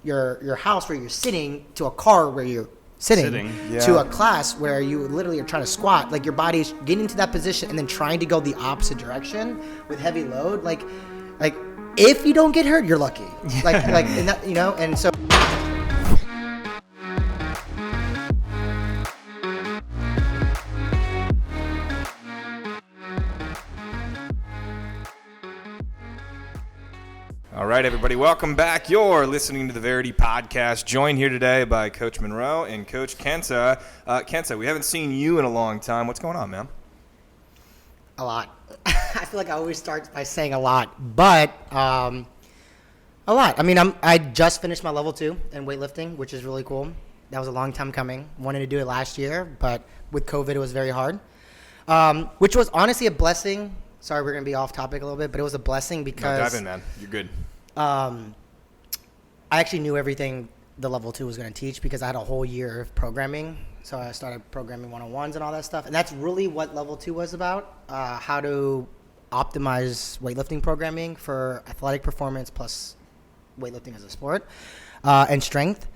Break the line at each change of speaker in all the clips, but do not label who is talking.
your house where you're sitting to a car where you're sitting.
Yeah.
To a class where you literally are trying to squat. Like your body's getting to that position and then trying to go the opposite direction with heavy load. Like if you don't get hurt, you're lucky. And that, and so.
All right, everybody, welcome back. You're listening to the Verity podcast, joined here today by Coach Monroe and Coach Kenta. Kenta, we haven't seen you in a long time. What's going on, man?
A lot. I feel like I always start by saying a lot, but a lot. I mean, I just finished my level 2 in weightlifting, which is really cool. That was a long time coming. Wanted to do it last year, but with COVID, it was very hard, which was honestly a blessing. Sorry, we're going to be off topic a little bit, but it was a blessing because...
No, dive in, man. You're good.
I actually knew everything the level 2 was going to teach because I had a whole year of programming. So I started programming 101s and all that stuff. And that's really what level 2 was about, how to optimize weightlifting programming for athletic performance plus weightlifting as a sport and strength.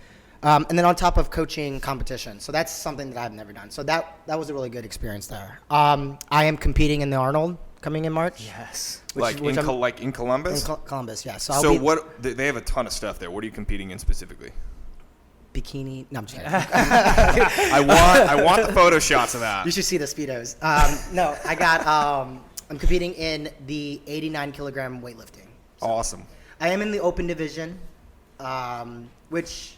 And then on top of coaching competition. So that's something that I've never done. So that was a really good experience there. I am competing in the Arnold coming in March.
Yes.
Which
in Columbus?
In Columbus, yeah.
So what? They have a ton of stuff there. What are you competing in specifically?
Bikini. No, I'm just kidding.
I want the photo shots of that.
You should see the Speedos. No, I got, I'm competing in the 89 kilogram weightlifting. So
Awesome.
I am in the open division, which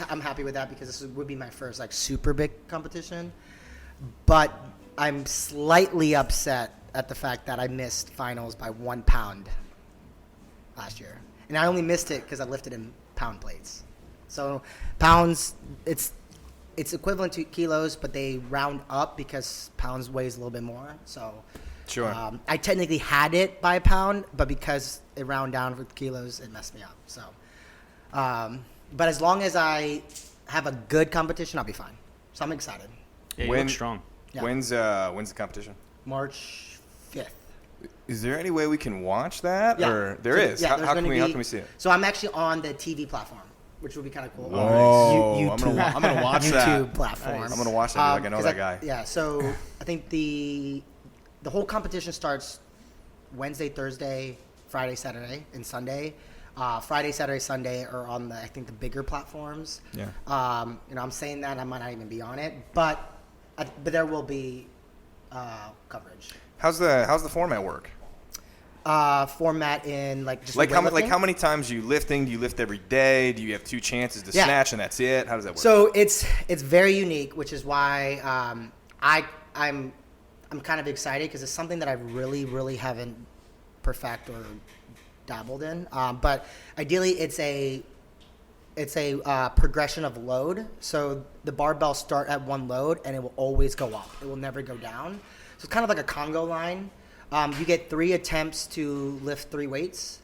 I'm happy with that because this would be my first super big competition. But I'm slightly upset at the fact that I missed finals by 1 pound last year. And I only missed it because I lifted in pound plates. So pounds, it's equivalent to kilos, but they round up because pounds weighs a little bit more. So
Sure.
I technically had it by a pound, but because it round down with kilos, it messed me up. So, but as long as I have a good competition, I'll be fine. So I'm excited.
Yeah, you look strong.
Yeah.
When's the competition?
March 5th.
Is there any way we can watch that?
Yeah.
Or there is?
Yeah,
How can we see it?
So I'm actually on the TV platform, which would be kind of cool.
Whoa.
YouTube,
I'm gonna watch that.
YouTube platform.
I'm gonna watch that. I know that guy.
Yeah. So I think the whole competition starts Wednesday, Thursday, Friday, Saturday, and Sunday. Friday, Saturday, Sunday are on the bigger platforms.
Yeah.
I'm saying that I might not even be on it, but there will be coverage.
How's the format work?
Format in just
how many times are you lifting? Do you lift every day? Do you have 2 chances to snatch and that's it? How does that work?
So it's very unique, which is why I'm kind of excited because it's something that I really, really haven't perfected or dabbled in. But ideally, it's a progression of load. So the barbells start at one load and it will always go up. It will never go down. So it's kind of like a Congo line. You get 3 attempts to lift 3 weights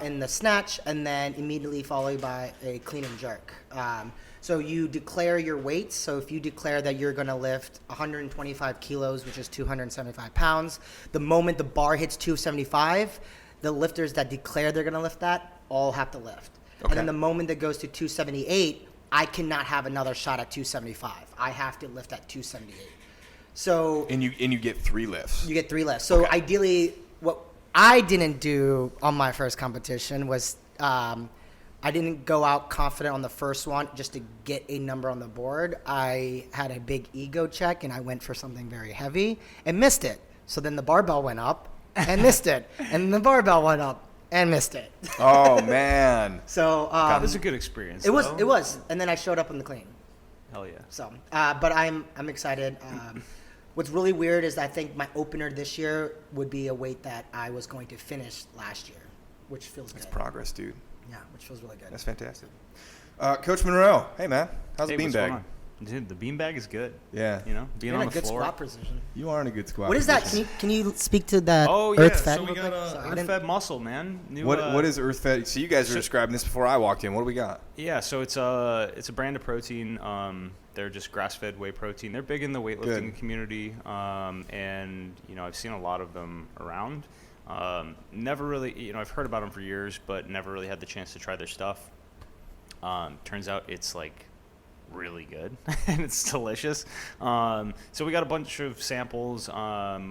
in the snatch, and then immediately followed by a clean and jerk. So you declare your weights. So if you declare that you're going to lift 125 kilos, which is 275 pounds, the moment the bar hits 275, the lifters that declare they're going to lift that all have to lift. Okay. And then the moment that goes to 278, I cannot have another shot at 275. I have to lift at 278. So
and you get 3 lifts.
You get 3 lifts. So ideally, what I didn't do on my first competition was I didn't go out confident on the first one just to get a number on the board. I had a big ego check and I went for something very heavy and missed it. So then the barbell went up and missed it, and the barbell went up and missed it.
Oh man!
So
God, this is a good experience.
It was, and then I showed up in the clean.
Hell yeah!
So, but I'm excited. What's really weird is I think my opener this year would be a weight that I was going to finish last year, which feels good.
That's progress, dude.
Yeah, which feels really good.
That's fantastic. Coach Monroe, hey man, how's the beanbag?
Dude, the beanbag is good.
Yeah.
Being
You're
on
in a
the
good
floor.
squat position.
You are in a good squat
What is
position.
that? Can you speak to that?
Oh yeah,
Earth Fed
so we got Earth Fed muscle, man.
What is Earth Fed? So you guys were describing this before I walked in. What do we got?
Yeah, so it's a brand of protein. They're just grass-fed whey protein. They're big in the weightlifting community, and I've seen a lot of them around. Never really, I've heard about them for years, but never really had the chance to try their stuff. Turns out it's like really good and it's delicious. So we got a bunch of samples.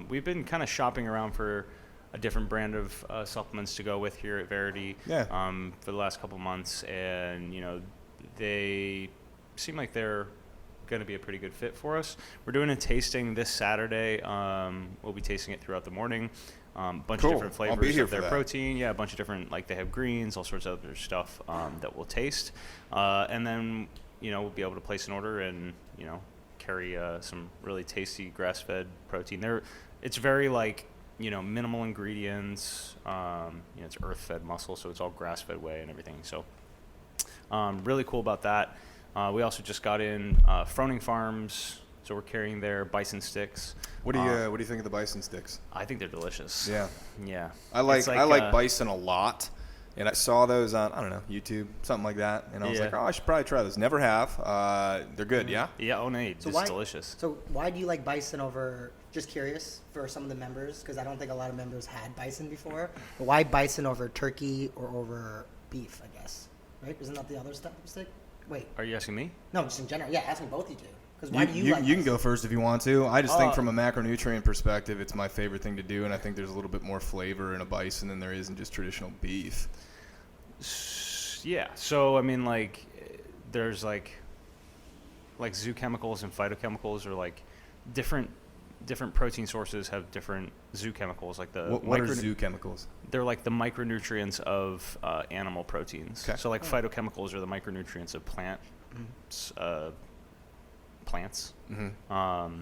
We've been kind of shopping around for a different brand of supplements to go with here at Verity for the last couple months, and they seem like they're going to be a pretty good fit for us. We're doing a tasting this Saturday. We'll be tasting it throughout the morning. Bunch of different flavors of their protein. Yeah, a bunch of different, like they have greens, all sorts of other stuff that we'll taste. And then, we'll be able to place an order and, carry some really tasty grass-fed protein. It's very minimal ingredients. It's earth-fed muscle, so it's all grass-fed whey and everything. So really cool about that. We also just got in Froning Farms, so we're carrying their Bison sticks.
What do you think of the Bison sticks?
I think they're delicious.
Yeah. I like Bison a lot, and I saw those on YouTube, something like that, and I was like, I should probably try those. Never have. They're good. Yeah.
Yeah. It's delicious.
So why do you like Bison over? Just curious for some of the members, because I don't think a lot of members had Bison before. But why Bison over turkey or over beef? I guess, right? Isn't that the other stick? Wait.
Are you asking me?
No, just in general. Yeah, asking both of you two. Because why do you like
You can go first if you want to. I just think from a macronutrient perspective, it's my favorite thing to do, and I think there's a little bit more flavor in a bison than there is in just traditional beef.
Yeah. So, there's like zoochemicals and phytochemicals, or different protein sources have different zoochemicals.
What are zoochemicals?
They're like the micronutrients of animal proteins.
Okay.
So phytochemicals are the micronutrients of plants.
Mm-hmm.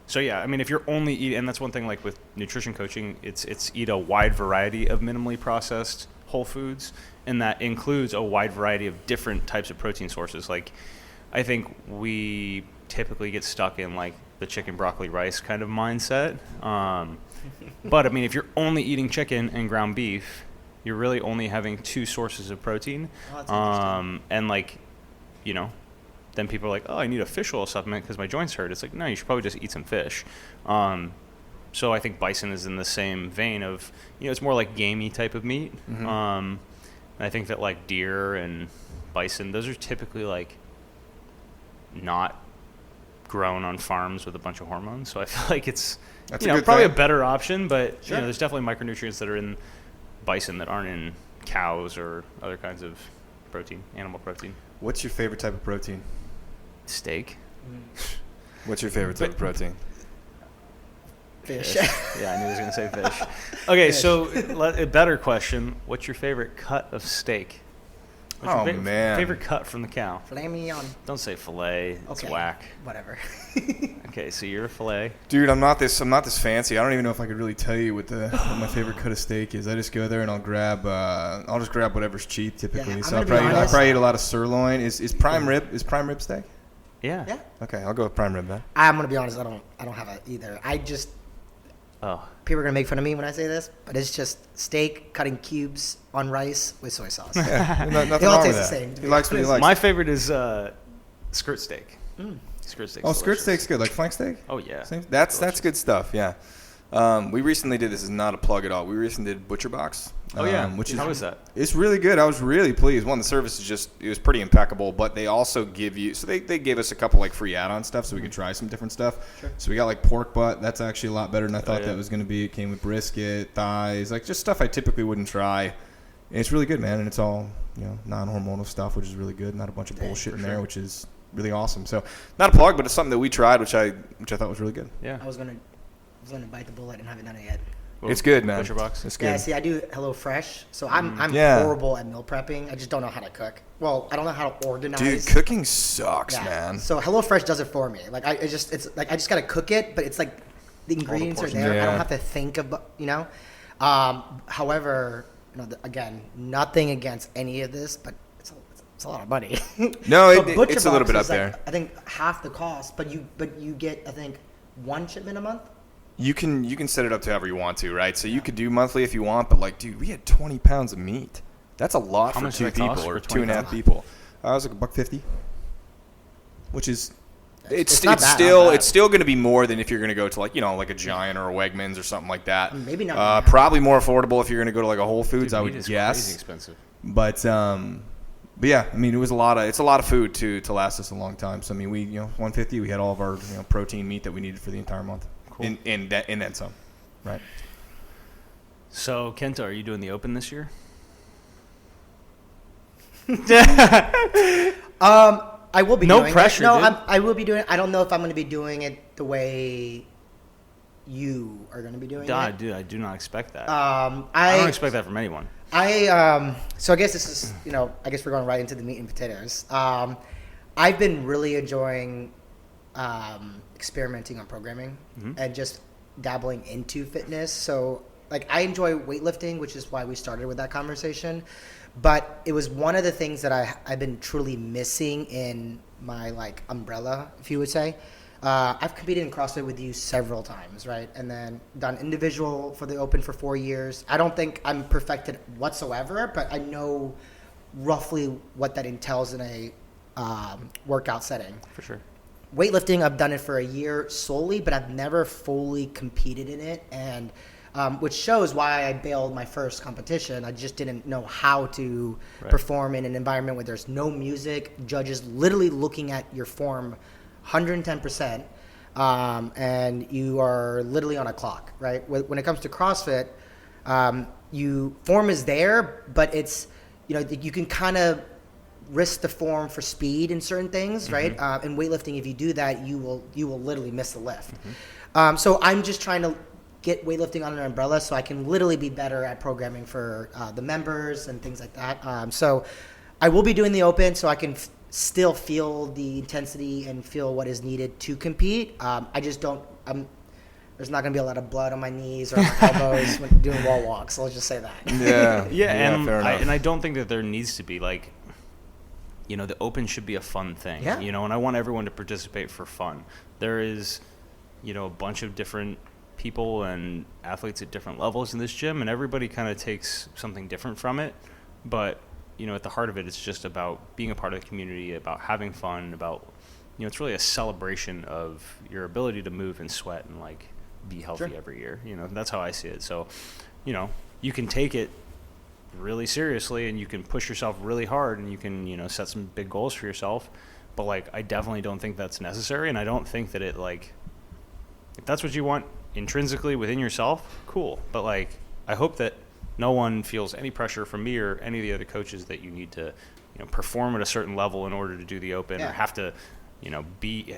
So yeah, if you're only eating, and that's one thing with nutrition coaching, it's eat a wide variety of minimally processed whole foods, and that includes a wide variety of different types of protein sources. I think we typically get stuck in the chicken, broccoli, rice kind of mindset. But if you're only eating chicken and ground beef, you're really only having two sources of protein.
Oh,
and then people are like, oh, I need a fish oil supplement because my joints hurt. It's like, no, you should probably just eat some fish. So I think bison is in the same vein of, it's more like gamey type of meat.
Mm-hmm.
And I think that deer and bison, those are typically not grown on farms with a bunch of hormones. So I feel like it's probably a better option, but
sure.
There's definitely micronutrients that are in bison that aren't in cows or other kinds of protein, animal protein.
What's your favorite type of protein?
Steak.
What's your favorite type of protein?
Fish.
Yeah, I knew he was going to say fish. Okay, so a better question. What's your favorite cut of steak? What's your favorite cut from the cow?
Filet mignon.
Don't say filet. It's whack.
Whatever.
Okay, so you're a filet.
Dude, I'm not this fancy. I don't even know if I could really tell you what my favorite cut of steak is. I just go there and I'll just grab whatever's cheap typically.
Yeah,
so I'll probably eat a lot of sirloin. Is prime rib steak?
Yeah.
Okay, I'll go with prime rib then.
I'm gonna be honest. I don't have it either. People are gonna make fun of me when I say this, but it's just steak cut in cubes on rice with soy sauce.
Yeah, nothing
They all
wrong
taste
with
the
that.
same. To
He
be
likes what he
honest.
likes.
My favorite is skirt steak. Skirt steak.
Oh, skirt steak's good. Like flank steak?
Oh yeah.
That's good stuff. Yeah. We recently did. This is not a plug at all. We recently did Butcher Box.
Oh yeah.
How
is that?
It's really good. I was really pleased. One, the service it was pretty impeccable, but they also give you, so they gave us a couple free add-on stuff so we could try some different stuff.
Sure.
So we got pork butt. That's actually a lot better than I thought that was going to be. It came with brisket, thighs, just stuff I typically wouldn't try. And it's really good, man. And it's all, non-hormonal stuff, which is really good. Not a bunch of bullshit in there, which is really awesome. So not a plug, but it's something that we tried, which I thought was really good.
Yeah.
I was gonna bite the bullet and haven't done it yet.
It's good, man.
Butcher Box.
It's good.
Yeah, see, I do HelloFresh, so I'm horrible at meal prepping. I just don't know how to cook. Well, I don't know how to organize.
Dude, cooking sucks, man.
So HelloFresh does it for me. I just gotta cook it, but it's the ingredients are there.
Yeah.
I don't have to think about, However, again, nothing against any of this, but it's a lot of money.
No,
So Butcher
it's a little
Box
bit up
is,
there.
I think half the cost, but you get, I think, one shipment a month.
You can set it up to however you want to, right? So you could do monthly if you want, but dude, we had 20 pounds of meat. That's a lot for two people or 2.5 people. I was $1.50, which is it's still going to be more than if you're going to go to a Giant or a Wegmans or something like that.
Maybe not.
Probably more affordable if you're going to go to a Whole Foods, I would guess.
Crazy expensive.
But But yeah, I mean, it's a lot of food to last us a long time. So I mean, we 150, we had all of our protein meat that we needed for the entire month. Cool. And then some, right?
So Kenta, are you doing the Open this year?
I will be
no
doing
pressure,
it. No,
dude.
I will be doing it. I don't know if I'm going to be doing it the way you are going to be doing it.
Dude, I do not expect that.
I
don't expect that from anyone.
So I guess this is, I guess we're going right into the meat and potatoes. I've been really enjoying experimenting on programming and just dabbling into fitness. So like I enjoy weightlifting, which is why we started with that conversation. But it was one of the things that I've been truly missing in my like umbrella, if you would say. I've competed in CrossFit with you several times, right? And then done individual for the Open for 4 years. I don't think I'm perfected whatsoever, but I know roughly what that entails in a workout setting.
For sure.
Weightlifting, I've done it for a year solely, but I've never fully competed in it. And which shows why I bailed my first competition. I just didn't know how to perform in an environment where there's no music, judges literally looking at your form 110%, and you are literally on a clock, right? When it comes to CrossFit, form is there, but it's, you can kind of risk the form for speed in certain things, right? In weightlifting, if you do that, you will literally miss the lift. So I'm just trying to get weightlifting on an umbrella so I can literally be better at programming for the members and things like that. So I will be doing the Open so I can still feel the intensity and feel what is needed to compete. I just don't, there's not going to be a lot of blood on my knees or my elbows when doing wall walks. So let's just say that.
Yeah, and I don't think that there needs to be like, the Open should be a fun thing, and I want everyone to participate for fun. There is, a bunch of different people and athletes at different levels in this gym, and everybody kind of takes something different from it. But, at the heart of it, it's just about being a part of the community, about having fun, about, it's really a celebration of your ability to move and sweat and like be healthy every year. That's how I see it. So, you can take it really seriously and you can push yourself really hard and you can, set some big goals for yourself. But like, I definitely don't think that's necessary. And I don't think that it like, if that's what you want intrinsically within yourself, cool. But like, I hope that no one feels any pressure from me or any of the other coaches that you need to, perform at a certain level in order to do the Open or have to,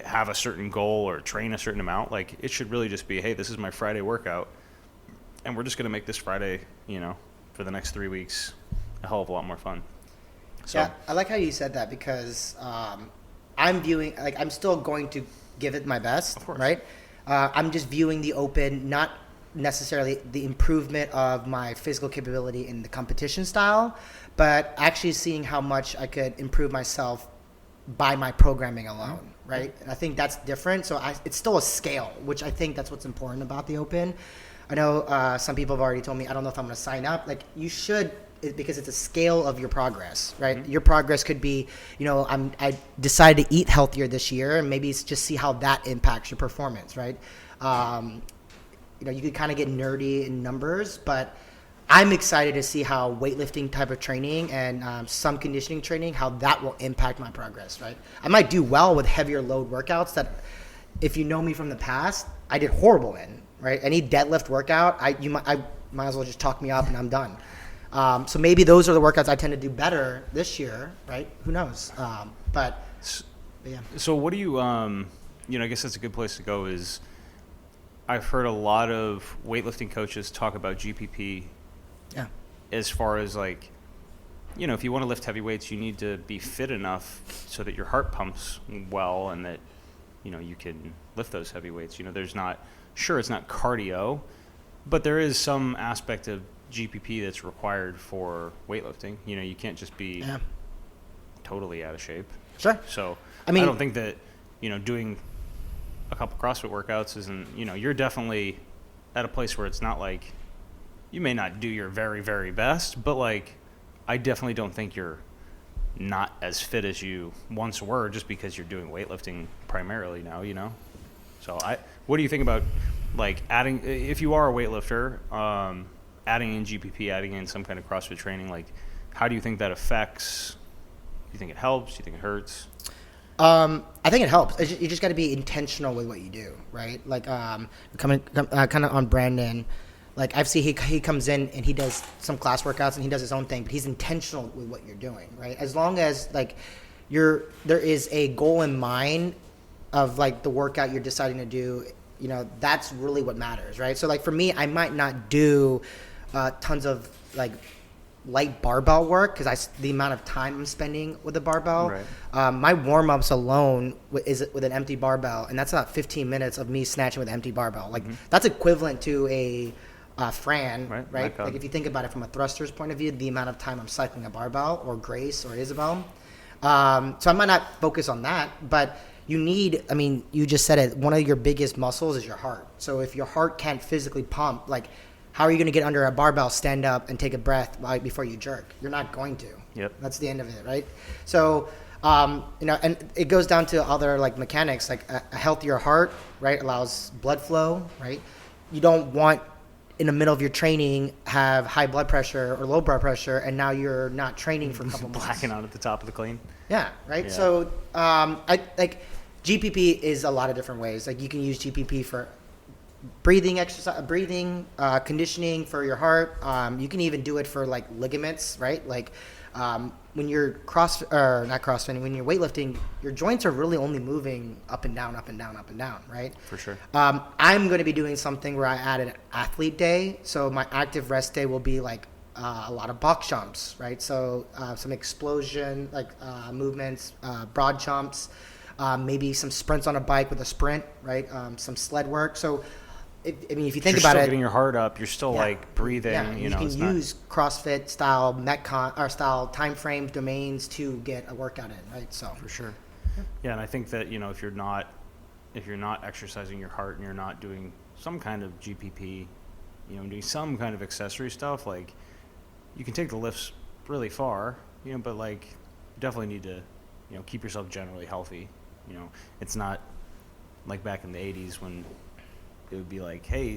have a certain goal or train a certain amount. Like it should really just be, hey, this is my Friday workout and we're just going to make this Friday, for the next 3 weeks, a hell of a lot more fun. So.
Yeah, I like how you said that because I'm viewing, like I'm still going to give it my best, right? I'm just viewing the Open, not necessarily the improvement of my physical capability in the competition style, but actually seeing how much I could improve myself by my programming alone, right? And I think that's different. So it's still a scale, which I think that's what's important about the Open. I know some people have already told me, I don't know if I'm going to sign up. Like you should, because it's a scale of your progress, right? Your progress could be, I decided to eat healthier this year, and maybe it's just see how that impacts your performance, right? You could kind of get nerdy in numbers, but I'm excited to see how weightlifting type of training and some conditioning training, how that will impact my progress, right? I might do well with heavier load workouts that, if you know me from the past, I did horrible in, right? Any deadlift workout, I might as well just talk me up and I'm done. So maybe those are the workouts I tend to do better this year, right? Who knows? But yeah.
So what do you, I guess that's a good place to go is I've heard a lot of weightlifting coaches talk about GPP as far as like, if you want to lift heavy weights, you need to be fit enough so that your heart pumps well and that, you can lift those heavy weights. There's not, sure, it's not cardio, but there is some aspect of GPP that's required for weightlifting. You can't just be totally out of shape.
Sure.
So I don't think that, doing a couple CrossFit workouts isn't, you're definitely at a place where it's not like, you may not do your very, very best, but like, I definitely don't think you're not as fit as you once were just because you're doing weightlifting primarily now, So what do you think about like adding, if you are a weightlifter, adding in GPP, adding in some kind of CrossFit training, like how do you think that affects you think it helps? Do you think it hurts?
I think it helps. You just got to be intentional with what you do, right? Like, kind of on Brandon, like I've seen he comes in and he does some class workouts and he does his own thing, but he's intentional with what you're doing, right? As long as like there is a goal in mind of like the workout you're deciding to do, you know, that's really what matters, right? So like for me, I might not do tons of like light barbell work because the amount of time I'm spending with the barbell.
Right.
My warm-ups alone is with an empty barbell, and that's about 15 minutes of me snatching with an empty barbell. Like that's equivalent to a Fran, right? Like if you think about it from a thruster's point of view, the amount of time I'm cycling a barbell, or Grace or Isabel. So I might not focus on that, but you just said it, one of your biggest muscles is your heart. So if your heart can't physically pump, like how are you going to get under a barbell, stand up, and take a breath right before you jerk? You're not going to.
Yep.
That's the end of it, right? So, and it goes down to other like mechanics, like a healthier heart, right, allows blood flow, right? You don't want in the middle of your training have high blood pressure or low blood pressure, and now you're not training for a couple months.
Blacking out at the top of the clean.
Yeah, right.
Yeah.
So, I like GPP is a lot of different ways. Like you can use GPP for breathing exercise, conditioning for your heart. You can even do it for like ligaments, right? Like when you're when you're weightlifting, your joints are really only moving up and down, up and down, up and down, right?
For sure.
I'm going to be doing something where I add an athlete day. So my active rest day will be like a lot of box jumps, right? So some explosion, like movements, broad jumps, maybe some sprints on a bike with a sprint, right? Some sled work. So if you think about it,
you're still getting your heart up. You're still like breathing.
Yeah, you can use CrossFit style Metcon or style time frame domains to get a workout in, right? So
for sure. Yeah, and I think that if you're not exercising your heart and you're not doing some kind of GPP, doing some kind of accessory stuff, like you can take the lifts really far, but like you definitely need to keep yourself generally healthy. It's not like back in the 80s when it would be like, hey,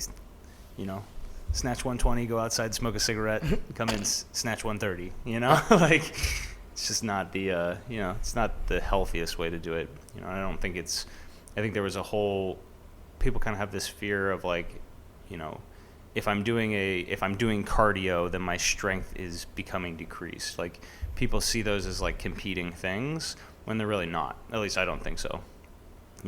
snatch 120, go outside, smoke a cigarette, come in, snatch 130, like it's just not the, it's not the healthiest way to do it. I don't think I think there was people kind of have this fear of like, if I'm doing cardio, then my strength is becoming decreased. Like people see those as like competing things when they're really not. At least I don't think so.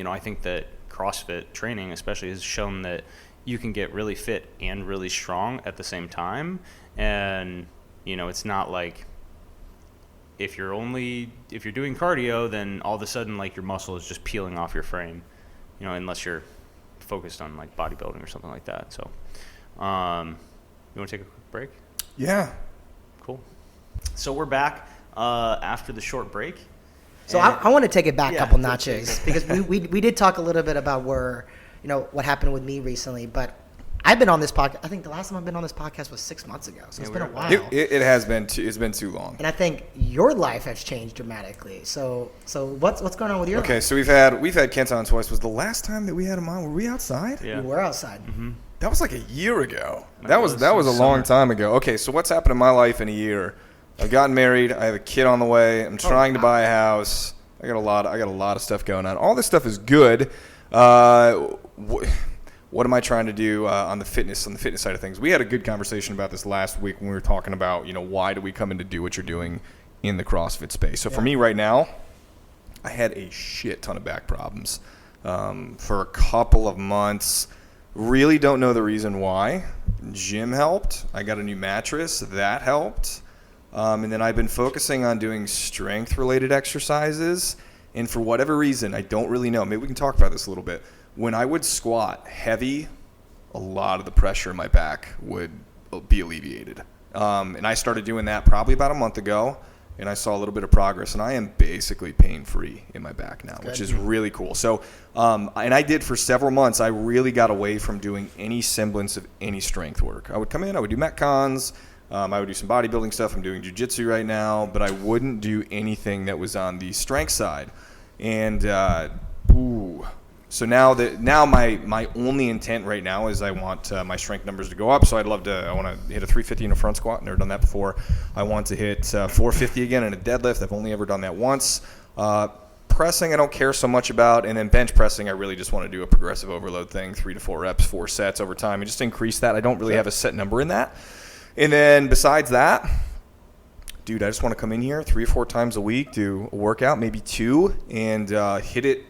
I think that CrossFit training especially has shown that you can get really fit and really strong at the same time. And, it's not like if you're doing cardio, then all of a sudden like your muscle is just peeling off your frame, unless you're focused on like bodybuilding or something like that. So, you want to take a quick break?
Yeah.
Cool. So we're back after the short break.
So I want to take it back a couple notches because we did talk a little bit about what happened with me recently, but I've been on this podcast. I think the last time I've been on this podcast was 6 months ago, so it's been a while.
It has been. It's been too long.
And I think your life has changed dramatically. So what's going on with your life?
Okay, so we've had Kenta on twice. Was the last time that we had him on? Were we outside?
Yeah.
We were outside.
Mm-hmm.
That was like a year ago. That was a long time ago. Okay, so what's happened in my life in a year? I've gotten married. I have a kid on the way. I'm trying to buy a house. I got a lot of stuff going on. All this stuff is good. What am I trying to do on the fitness side of things? We had a good conversation about this last week when we were talking about why do we come in to do what you're doing in the CrossFit space. So for me right now, I had a shit ton of back problems for a couple of months. Really don't know the reason why. Gym helped. I got a new mattress. That helped. And then I've been focusing on doing strength-related exercises. And for whatever reason, I don't really know. Maybe we can talk about this a little bit. When I would squat heavy, a lot of the pressure in my back would be alleviated. And I started doing that probably about a month ago, and I saw a little bit of progress. And I am basically pain-free in my back now, which is really cool. So, and I did for several months, I really got away from doing any semblance of any strength work. I would come in, I would do Metcons. I would do some bodybuilding stuff. I'm doing jiu-jitsu right now, but I wouldn't do anything that was on the strength side. And, So now my only intent right now is I want my strength numbers to go up. So I want to hit a 350 in a front squat. Never done that before. I want to hit 450 again in a deadlift. I've only ever done that once. Pressing, I don't care so much about. And then bench pressing, I really just want to do a progressive overload thing, 3 to 4 reps, 4 sets over time, and just increase that. I don't really have a set number in that. And then besides that, dude, I just want to come in here 3 or 4 times a week, do a workout, maybe 2, and hit it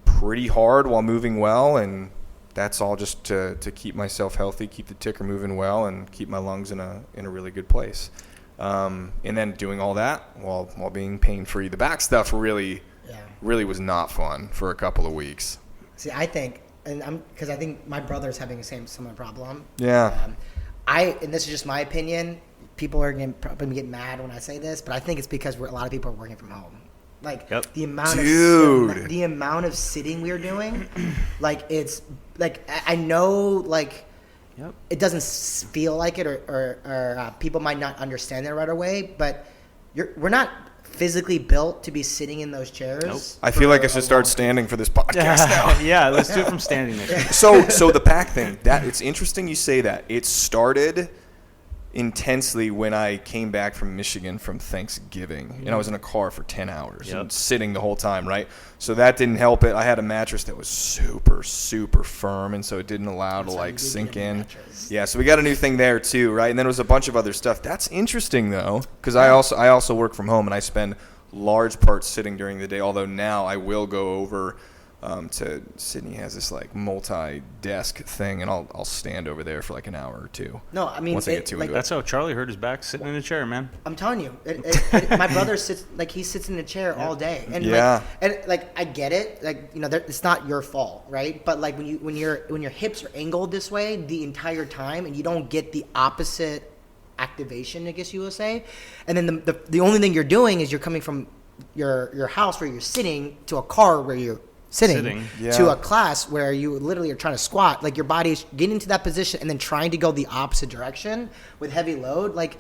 pretty hard while moving well. And that's all just to keep myself healthy, keep the ticker moving well, and keep my lungs in a really good place. And then doing all that while being pain-free. The back stuff really was not fun for a couple of weeks.
See, I think, because I think my brother's having the similar problem.
Yeah.
And this is just my opinion. People are probably going to get mad when I say this, but I think it's because a lot of people are working from home. Like the amount of sitting we're doing, like it's like I know like it doesn't feel like it, or people might not understand that right away, but we're not physically built to be sitting in those chairs.
Nope.
I feel like I should start standing for this podcast now.
Yeah, let's do it from standing there.
So the pack thing, it's interesting you say that. It started intensely when I came back from Michigan from Thanksgiving, and I was in a car for 10 hours and sitting the whole time, right? So that didn't help it. I had a mattress that was super, super firm, and so it didn't allow to like sink in. Yeah, so we got a new thing there too, right? And then there was a bunch of other stuff. That's interesting though, because I also work from home, and I spend large parts sitting during the day, although now I will go over to Sydney has this like multi-desk thing, and I'll stand over there for like an hour or 2.
No, I mean,
once I get too into
that's
it.
how Charlie hurt his back, sitting in a chair, man.
I'm telling you, my brother sits in a chair all day, and I get it, like it's not your fault, right? But like when your hips are angled this way the entire time, and you don't get the opposite activation, I guess you will say, and then the only thing you're doing is you're coming from your house where you're sitting to a car where you're sitting. To a class where you literally are trying to squat, like your body's getting into that position and then trying to go the opposite direction with heavy load. Like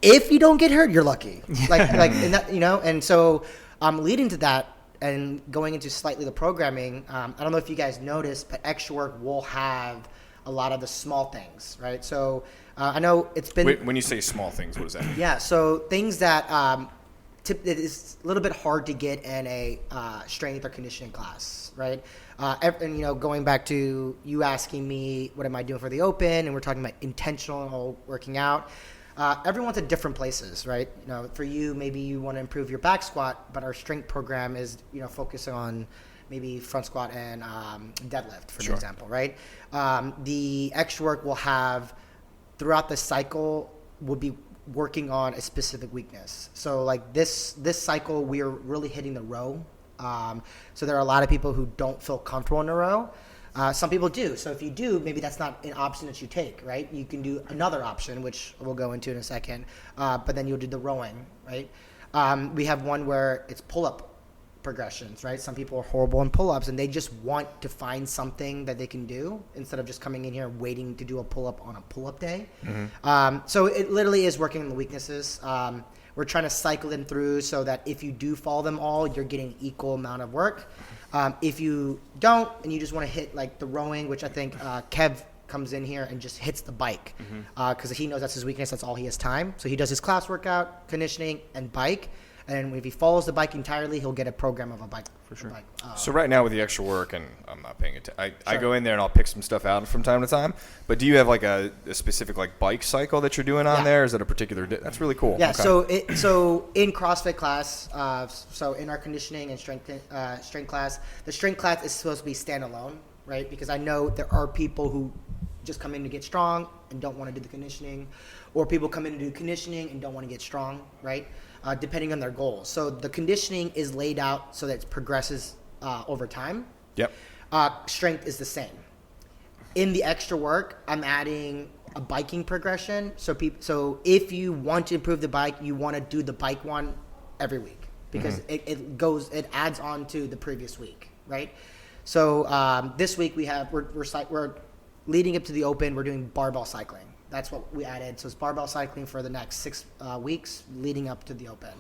if you don't get hurt, you're lucky. And that, and so leading to that and going into slightly the programming, I don't know if you guys noticed, but extra work will have a lot of the small things, right? So I know it's been...
When you say small things, what does that mean?
Yeah, so things that... it is a little bit hard to get in a strength or conditioning class, right? And going back to you asking me, what am I doing for the open? And we're talking about intentional working out. Everyone's at different places, right? For you, maybe you want to improve your back squat, but our strength program is, focusing on maybe front squat and deadlift, for example, right? The extra work will have throughout the cycle will be working on a specific weakness. So like this cycle, we are really hitting the row. So there are a lot of people who don't feel comfortable in a row. Some people do. So if you do, maybe that's not an option that you take, right? You can do another option, which we'll go into in a second. But then you'll do the rowing, right? We have one where it's pull-up progressions, right? Some people are horrible in pull-ups, and they just want to find something that they can do instead of just coming in here and waiting to do a pull-up on a pull-up day. Mm-hmm. So it literally is working on the weaknesses. We're trying to cycle them through so that if you do follow them all, you're getting equal amount of work. If you don't, and you just want to hit like the rowing, which I think Kev comes in here and just hits the bike because he knows that's his weakness. That's all he has time. So he does his class workout, conditioning, and bike. And if he follows the bike entirely, he'll get a program of a bike. For sure.
So right now with the extra work, and I'm not paying attention, I go in there and I'll pick some stuff out from time to time. But do you have like a specific like bike cycle that you're doing on there? Is that a particular that's really cool.
Yeah. Okay. So in CrossFit class, so in our conditioning and strength class, the strength class is supposed to be standalone, right? Because I know there are people who just come in to get strong and don't want to do the conditioning, or people come in to do conditioning and don't want to get strong, right? Depending on their goals. So the conditioning is laid out so that it progresses over time.
Yep.
Strength is the same. In the extra work, I'm adding a biking progression. So if you want to improve the bike, you want to do the bike one every week because it adds on to the previous week, right? So this week we're leading up to the open. We're doing barbell cycling. That's what we added. So it's barbell cycling for the next 6 weeks leading up to the open.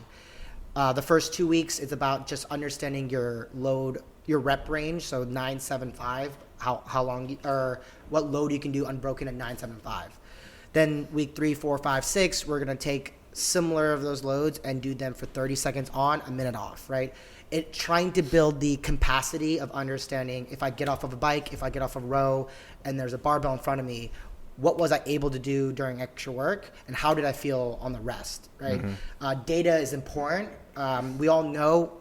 The first 2 weeks, it's about just understanding your load your rep range. So 975, how long or what load you can do unbroken at 975. Then week 3, 4, 5, 6, we're gonna take similar of those loads and do them for 30 seconds on, a minute off, right? Trying to build the capacity of understanding, if I get off of a bike, if I get off a row, and there's a barbell in front of me, what was I able to do during extra work, and how did I feel on the rest, right? Data is important. We all know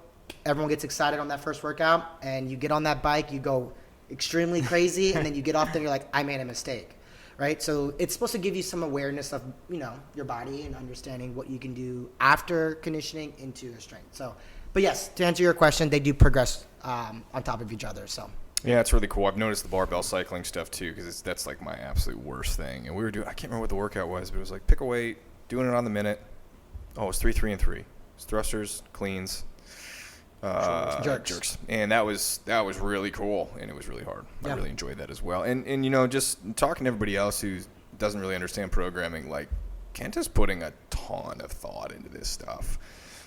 everyone gets excited on that first workout, and you get on that bike, you go extremely crazy, and then you get off there, you're like, I made a mistake. Right, so it's supposed to give you some awareness of, your body and understanding what you can do after conditioning into your strength. So, but yes, to answer your question, they do progress on top of each other. So
yeah, it's really cool. I've noticed the barbell cycling stuff too, because that's like my absolute worst thing. And we were doing, I can't remember what the workout was, but it was like pick a weight, doing it on the minute. Oh, it was 3, 3, and 3. It's thrusters, cleans, jerks, and that was really cool, and it was really hard. I really enjoyed that as well. And just talking to everybody else who doesn't really understand programming, like Kenta's putting a ton of thought into this stuff.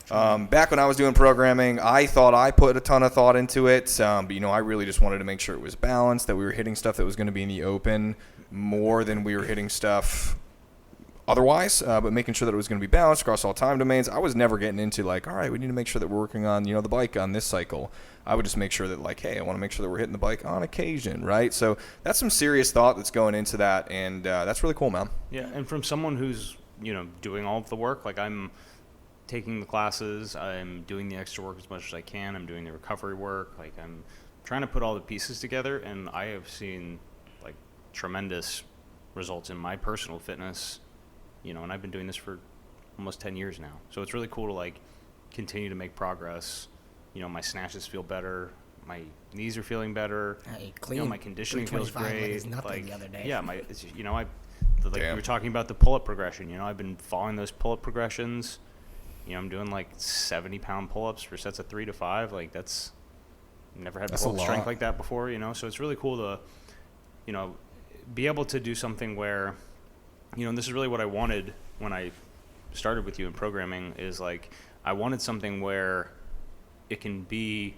Back when I was doing programming, I thought I put a ton of thought into it, but I really just wanted to make sure it was balanced, that we were hitting stuff that was going to be in the open more than we were hitting stuff otherwise, but making sure that it was going to be balanced across all time domains. I was never getting into like, all right, we need to make sure that we're working on, the bike on this cycle. I would just make sure that like, hey, I want to make sure that we're hitting the bike on occasion, right? So that's some serious thought that's going into that, and that's really cool, man.
Yeah, and from someone who's, doing all of the work, like I'm taking the classes, I'm doing the extra work as much as I can, I'm doing the recovery work, like I'm trying to put all the pieces together, and I have seen like tremendous results in my personal fitness. And I've been doing this for almost 10 years now. So it's really cool to like continue to make progress. My snatches feel better. My knees are feeling better.
Hey, clean.
My conditioning feels great.
Nothing the other day.
Yeah, we were talking about the pull-up progression. I've been following those pull-up progressions. I'm doing like 70-pound pull-ups for sets of 3 to 5. Like that's never had pull-up strength like that before. So it's really cool to, be able to do something where, and this is really what I wanted when I started with you in programming, is like I wanted something where it can be,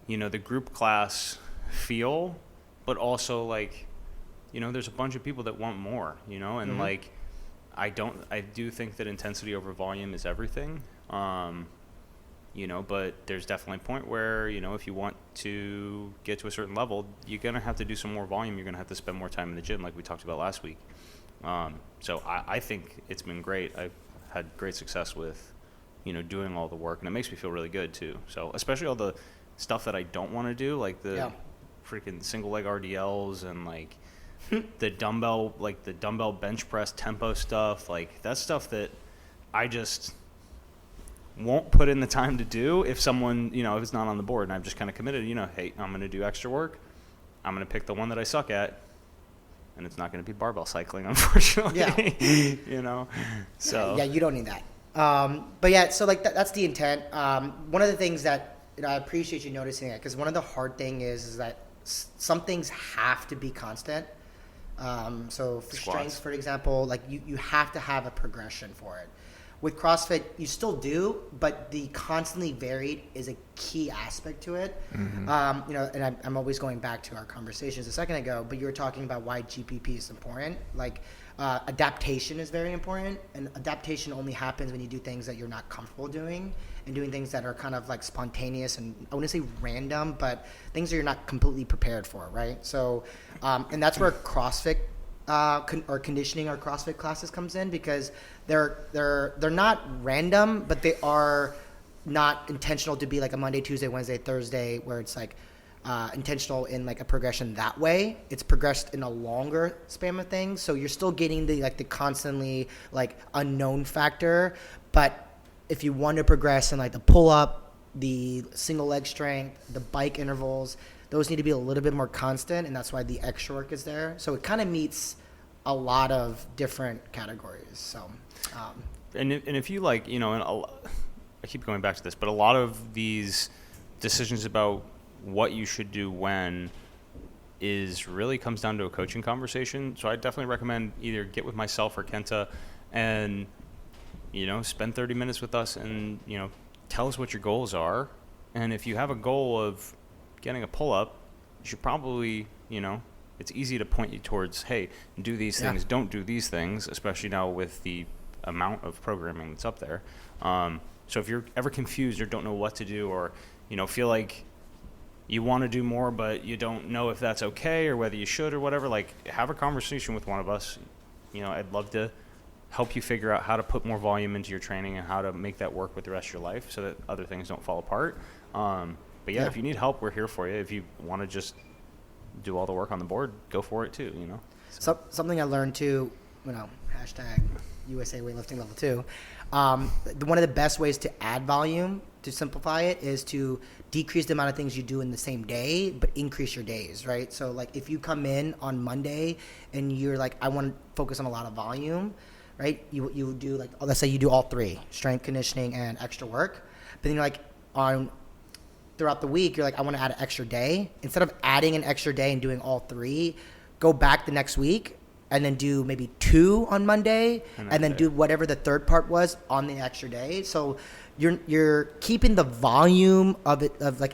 the group class feel, but also like, there's a bunch of people that want more, and like I do think that intensity over volume is everything, but there's definitely a point where, if you want to get to a certain level, you're going to have to do some more volume. You're going to have to spend more time in the gym like we talked about last week. So I think it's been great. I've had great success with, doing all the work, and it makes me feel really good too. So especially all the stuff that I don't want to do, like the freaking single leg RDLs and like the dumbbell bench press tempo stuff, like that's stuff that I just won't put in the time to do if someone, if it's not on the board, and I've just kind of committed, hey, I'm going to do extra work. I'm going to pick the one that I suck at. And it's not going to be barbell cycling, unfortunately.
Yeah.
So.
Yeah, you don't need that. But yeah, so like that's the intent. One of the things that I appreciate you noticing that, because one of the hard thing is that some things have to be constant. So for strength, for example, like you have to have a progression for it. With CrossFit, you still do, but the constantly varied is a key aspect to it. And I'm always going back to our conversations a second ago, but you were talking about why GPP is important. Like adaptation is very important, and adaptation only happens when you do things that you're not comfortable doing and doing things that are kind of like spontaneous and I wouldn't say random, but things that you're not completely prepared for, right? So, and that's where CrossFit or conditioning or CrossFit classes comes in, because they're not random, but they are not intentional to be like a Monday, Tuesday, Wednesday, Thursday, where it's like intentional in like a progression that way. It's progressed in a longer span of things, so you're still getting the constantly like unknown factor. But if you want to progress in like the pull up, the single leg strength, the bike intervals, those need to be a little bit more constant, and that's why the extra work is there. So it kind of meets a lot of different categories. So,
and if you like, and I keep going back to this, but a lot of these decisions about what you should do when really comes down to a coaching conversation. So I definitely recommend either get with myself or Kenta and, spend 30 minutes with us and, tell us what your goals are. And if you have a goal of, getting a pull-up, you should probably, it's easy to point you towards, hey, do these things, don't do these things, especially now with the amount of programming that's up there. So if you're ever confused or don't know what to do, or, feel like you want to do more, but you don't know if that's okay or whether you should or whatever, like, have a conversation with one of us. I'd love to help you figure out how to put more volume into your training and how to make that work with the rest of your life so that other things don't fall apart. But if you need help, we're here for you. If you want to just do all the work on the board, go for it too,
So something I learned too, hashtag USA weightlifting level 2. One of the best ways to add volume, to simplify it, is to decrease the amount of things you do in the same day, but increase your days, right? So like if you come in on Monday and you're like, I want to focus on a lot of volume, right? You do like, let's say you do all 3, strength, conditioning, and extra work. But then you're like throughout the week, you're like, I want to add an extra day. Instead of adding an extra day and doing all 3, go back the next week and then do maybe 2 on Monday and then do whatever the third part was on the extra day. So you're keeping the volume of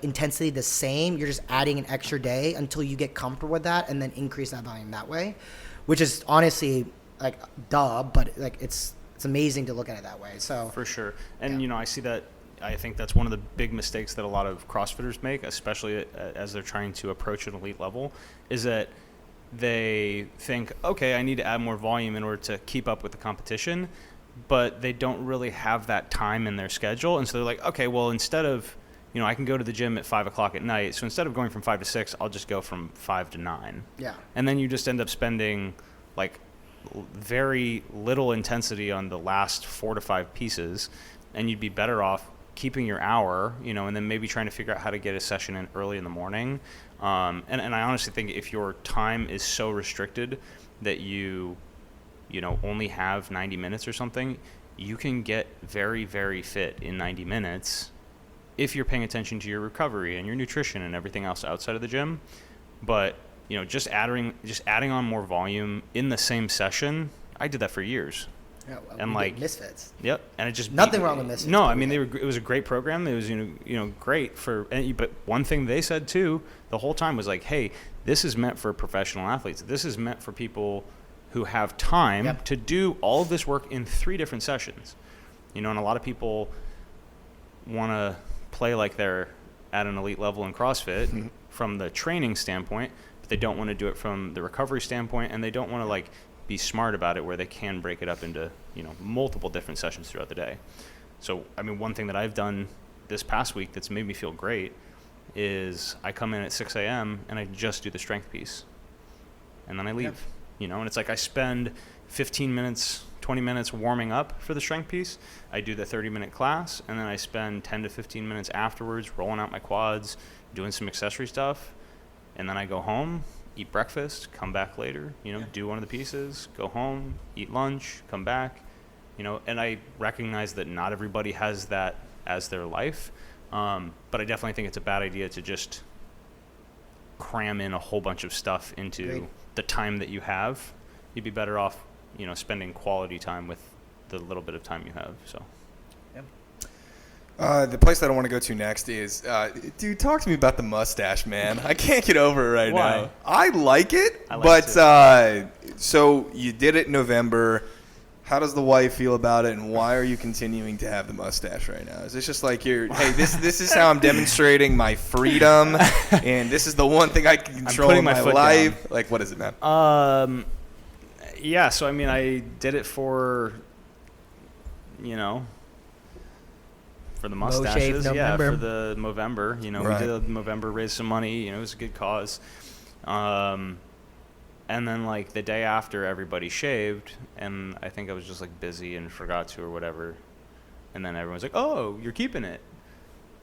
intensity the same. You're just adding an extra day until you get comfortable with that, and then increase that volume that way, which is honestly like but like it's amazing to look at it that way. So
for sure. And I see that. I think that's one of the big mistakes that a lot of CrossFitters make, especially as they're trying to approach an elite level, is that they think, okay, I need to add more volume in order to keep up with the competition, but they don't really have that time in their schedule. And so they're like, okay, well, instead of, I can go to the gym at 5 o'clock at night. So instead of going from 5 to 6, I'll just go from 5 to 9.
Yeah.
And then you just end up spending like very little intensity on the last 4 to 5 pieces, and you'd be better off keeping your hour, and then maybe trying to figure out how to get a session in early in the morning. And I honestly think if your time is so restricted that you only have 90 minutes or something, you can get very, very fit in 90 minutes if you're paying attention to your recovery and your nutrition and everything else outside of the gym. But, just adding on more volume in the same session, I did that for years.
Yeah, well,
and like
misfits.
Yep, and it just
nothing wrong with misfits.
No, I mean it was a great program. It was great for. But one thing they said too the whole time was like, hey, this is meant for professional athletes. This is meant for people who have time to do all of this work in 3 different sessions. And a lot of people want to play like they're at an elite level in CrossFit from the training standpoint, but they don't want to do it from the recovery standpoint, and they don't want to like be smart about it where they can break it up into, multiple different sessions throughout the day. So, I mean, one thing that I've done this past week that's made me feel great is I come in at 6 a.m. and I just do the strength piece. And then I leave, and it's like I spend 15 minutes, 20 minutes warming up for the strength piece. I do the 30-minute class, and then I spend 10 to 15 minutes afterwards rolling out my quads, doing some accessory stuff. And then I go home, eat breakfast, come back later, do one of the pieces, go home, eat lunch, come back, and I recognize that not everybody has that as their life. But I definitely think it's a bad idea to just cram in a whole bunch of stuff into the time that you have. You'd be better off, spending quality time with the little bit of time you have. So.
The place that I want to go to next is, dude, talk to me about the mustache, man. I can't get over it now. I like it, so you did it in November. How does the wife feel about it, and why are you continuing to have the mustache right now? Is this just like hey, this is how I'm demonstrating my freedom, and this is the one thing I can control in my life? Down. Like, what is it, man?
Yeah, so I mean, I did it for, for the mustaches, for the Movember. We did Movember, raised some money. It was a good cause. And then like the day after, everybody shaved, and I think I was just like busy and forgot to or whatever. And then everyone's like, "Oh, you're keeping it."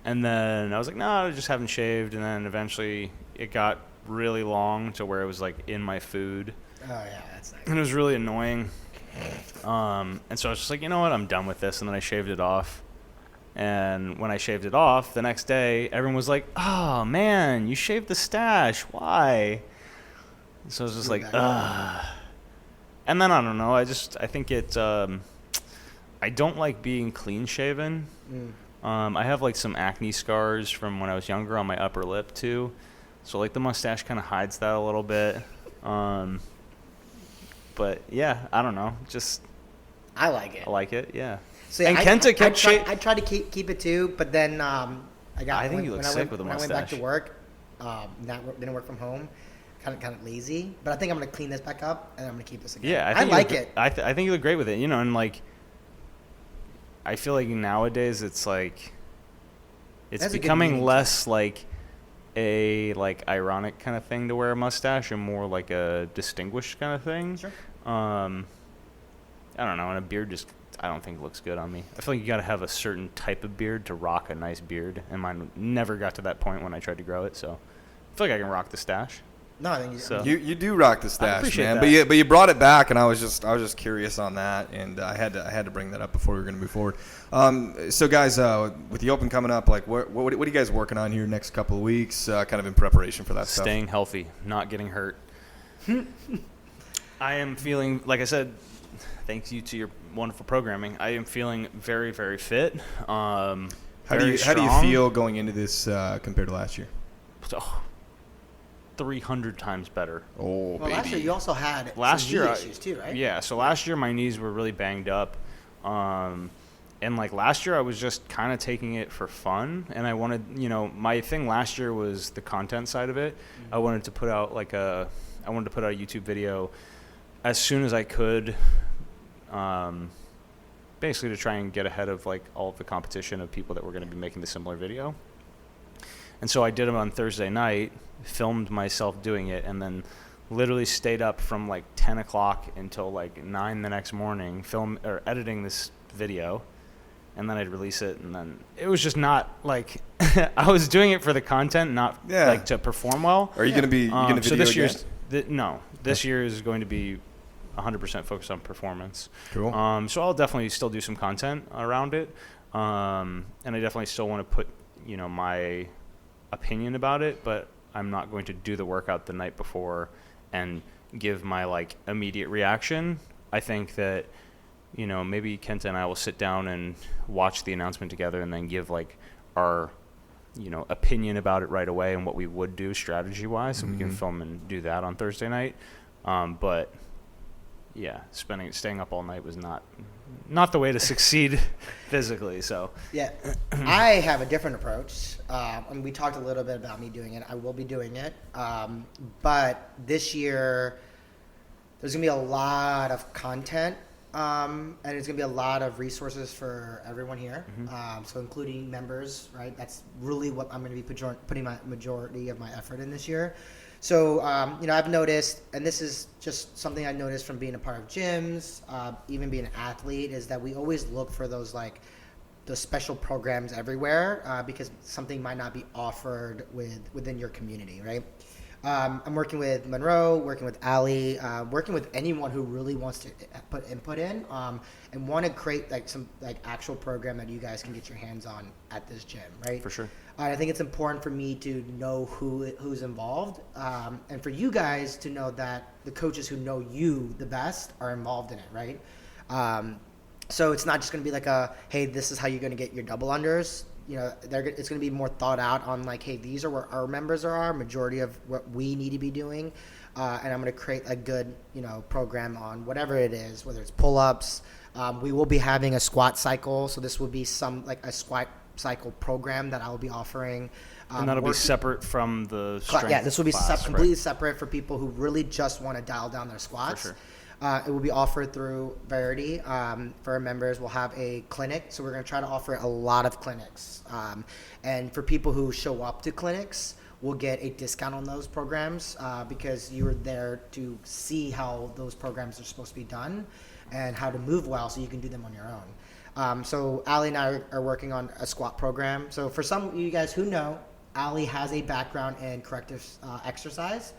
And then I was like, "No, I just haven't shaved." And then eventually it got really long to where it was like in my food.
Oh yeah, that's nice.
And it was really annoying. And so I was just like, you know what, I'm done with this. And then I shaved it off. And when I shaved it off, the next day, everyone was like, "Oh man, you shaved the stash. Why?" So I was just like, ugh. And then I don't know. I think it. I don't like being clean shaven, I have like some acne scars from when I was younger on my upper lip too. So like the mustache kind of hides that a little bit. But yeah, I don't know. Just
I like it.
I like it. Yeah.
So
and Kenta kept
I tried to keep it too, but then
I think you look sick with a mustache.
When I went back to work, didn't work from home. Kind of lazy, but I think I'm gonna clean this back up and I'm gonna keep this again.
Yeah,
I like it.
I think you look great with it. You know, and like I feel like nowadays it's like it's becoming less like a like ironic kind of thing to wear a mustache and more like a distinguished kind of thing.
Sure.
I don't know, and a beard just I don't think looks good on me. I feel like you got to have a certain type of beard to rock a nice beard, and mine never got to that point when I tried to grow it. So I feel like I can rock the stash.
No, I think
so.
You do rock the stash, man.
That.
But you brought it back, and I was just curious on that, and I had to bring that up before we were going to move forward. So guys, with the Open coming up, like what are you guys working on here next couple of weeks, kind of in preparation for that stuff?
Staying healthy, not getting hurt. I am feeling, like I said, thanks you to your wonderful programming, I am feeling very, very fit.
How do you feel going into this compared to last year?
300 times better.
Oh, baby.
Last year you also had
some knee
issues too, right?
Yeah, so last year my knees were really banged up. And like last year I was just kind of taking it for fun, and I wanted, my thing last year was the content side of it. Mm-hmm. I wanted to put out a YouTube video as soon as I could, basically to try and get ahead of like all of the competition of people that were going to be making the similar video. And so I did it on Thursday night, filmed myself doing it, and then literally stayed up from like 10 o'clock until like 9 the next morning, editing this video, and then I'd release it. And then it was just not like I was doing it for the content, not like to perform well.
Are you going to be video
so this
again?
This year is going to be 100% focused on performance.
Cool.
So I'll definitely still do some content around it, and I definitely still want to put my opinion about it, but I'm not going to do the workout the night before and give my like immediate reaction. I think that maybe Kenta and I will sit down and watch the announcement together and then give like our opinion about it right away and what we would do strategy wise. So we can film and do that on Thursday night. But yeah, staying up all night was not the way to succeed physically. So
yeah, I have a different approach. We talked a little bit about me doing it. I will be doing it, but this year there's gonna be a lot of content, and there's gonna be a lot of resources for everyone here. So including members, right? That's really what I'm gonna be putting my majority of my effort in this year. So, I've noticed, and this is just something I noticed from being a part of gyms, even being an athlete, is that we always look for those special programs everywhere, because something might not be offered within your community, right? I'm working with Monroe, working with Ali, working with anyone who really wants to put input in, and want to create some actual program that you guys can get your hands on at this gym, right?
For sure.
I think it's important for me to know who's involved, and for you guys to know that the coaches who know you the best are involved in it, right? So it's not just going to be like hey, this is how you're going to get your double unders. It's going to be more thought out on hey, these are where our members are, majority of what we need to be doing, and I'm going to create a good program on whatever it is, whether it's pull-ups. We will be having a squat cycle, so this will be a squat cycle program that I will be offering.
And that'll be separate from the strength class. Yeah,
this will be completely separate for people who really just want to dial down their squats. For sure. It will be offered through Verity. For our members, we'll have a clinic. So we're going to try to offer a lot of clinics. And for people who show up to clinics, we'll get a discount on those programs because you were there to see how those programs are supposed to be done and how to move well so you can do them on your own. So Ali and I are working on a squat program. So for some of you guys who know, Ali has a background in corrective exercise.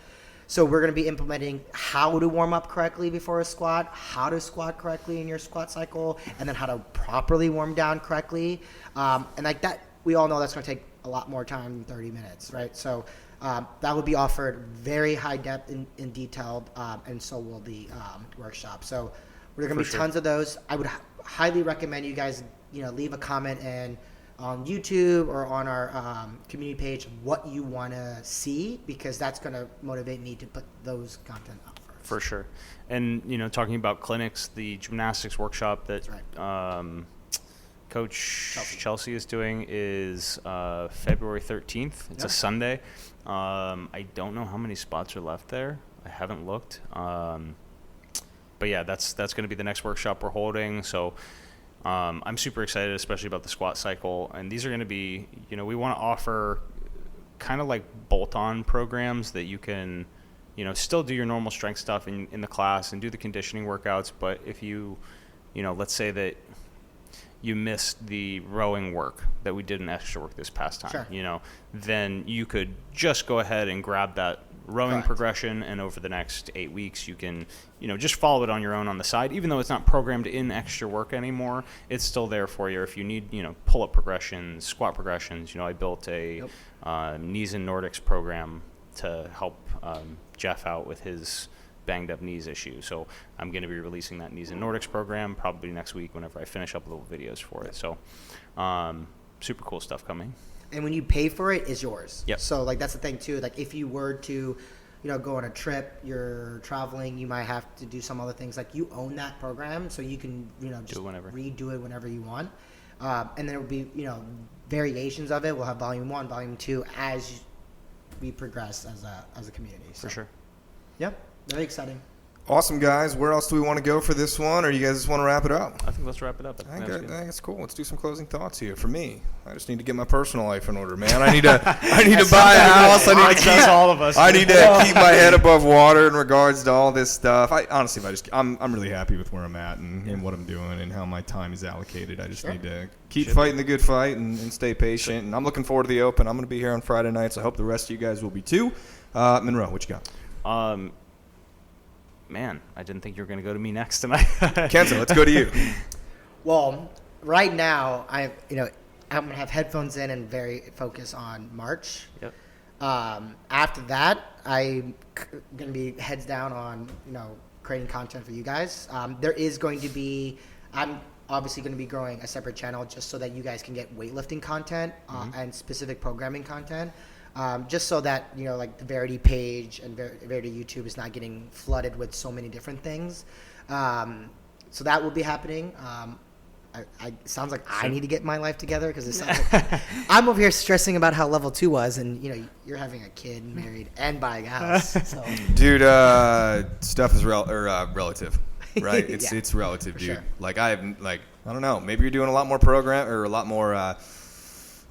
So we're going to be implementing how to warm up correctly before a squat, how to squat correctly in your squat cycle, and then how to properly warm down correctly. And that, we all know that's going to take a lot more time than 30 minutes, right? So that will be offered very high depth and detailed, and so will the workshop. So there are going to be tons of those. I would highly recommend you guys, leave a comment and on YouTube or on our community page what you want to see, because that's going to motivate me to put those content up first.
For sure. And, talking about clinics, the gymnastics workshop that Coach Chelsea is doing is February 13th. It's a Sunday. I don't know how many spots are left there. I haven't looked. But yeah, that's going to be the next workshop we're holding. So I'm super excited, especially about the squat cycle. And these are going to be, we want to offer kind of like bolt-on programs that you can, still do your normal strength stuff in the class and do the conditioning workouts. But if you, let's say that you missed the rowing work that we did in extra work this past time, then you could just go ahead and grab that rowing progression, and over the next 8 weeks you can just follow it on your own on the side. Even though it's not programmed in extra work anymore, it's still there for you if you need pull-up progressions, squat progressions. I built a knees and Nordics program to help Jeff out with his banged up knees issue. So I'm going to be releasing that knees and Nordics program probably next week whenever I finish up little videos for it. So super cool stuff coming.
And when you pay for it, it's yours.
Yep.
So that's the thing too. Like if you were to, go on a trip, you're traveling, you might have to do some other things. Like you own that program, so you can, just redo it whenever you want. And there will be, variations of it. We'll have volume 1, volume 2 as we progress as a community. So.
For sure.
Yep. Very exciting.
Awesome, guys. Where else do we want to go for this one, or you guys just want to wrap it up?
I think let's wrap it up.
I think that's cool. Let's do some closing thoughts here. For me, I just need to get my personal life in order, man. I need to buy a house. I need to keep my head above water in regards to all this stuff. I'm really happy with where I'm at and what I'm doing and how my time is allocated. I just need to keep fighting the good fight and stay patient. And I'm looking forward to the Open. I'm going to be here on Friday nights. I hope the rest of you guys will be too. Monroe, what you got?
Man, I didn't think you were going to go to me next tonight.
Kenta, let's go to you.
Well, right now, I'm going to have headphones in and very focus on March.
Yep.
After that, I'm going to be heads down on, creating content for you guys. There is going to be, I'm obviously going to be growing a separate channel just so that you guys can get weightlifting content and specific programming content. Just so that, like the Verity page and Verity YouTube is not getting flooded with so many different things. So that will be happening. Sounds like I need to get my life together, because it sounds like I'm over here stressing about how level 2 was, and you're having a kid, married, and buying a house. So.
Dude, stuff is relative, right? It's relative, dude. Sure. Like I don't know. Maybe you're doing a lot more program or a lot more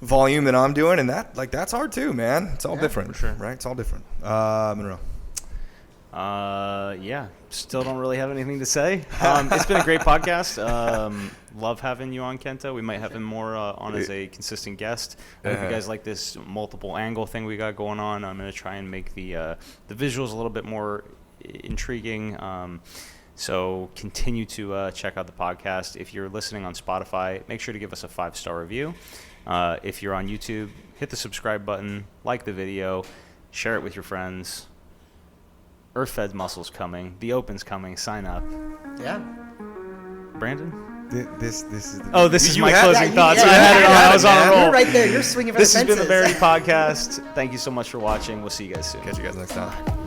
volume than I'm doing, and that's hard too, man. It's all different, for sure. Right? It's all different. Monroe.
Still don't really have anything to say. It's been a great podcast. Love having you on, Kenta. We might have him more on as a consistent guest. I hope you guys like this multiple angle thing we got going on. I'm going to try and make the visuals a little bit more intriguing. So continue to check out the podcast. If you're listening on Spotify, make sure to give us a 5-star review. If you're on YouTube, hit the subscribe button, like the video, share it with your friends. Earth-fed muscles coming. The Open's coming. Sign up.
Yeah.
Brandon?
This is the
this is my closing thoughts. I had it on. I was on a roll.
You're right there. You're swinging for the fences.
This has been the Verity podcast. Thank you so much for watching. We'll see you guys soon.
Catch you guys next time.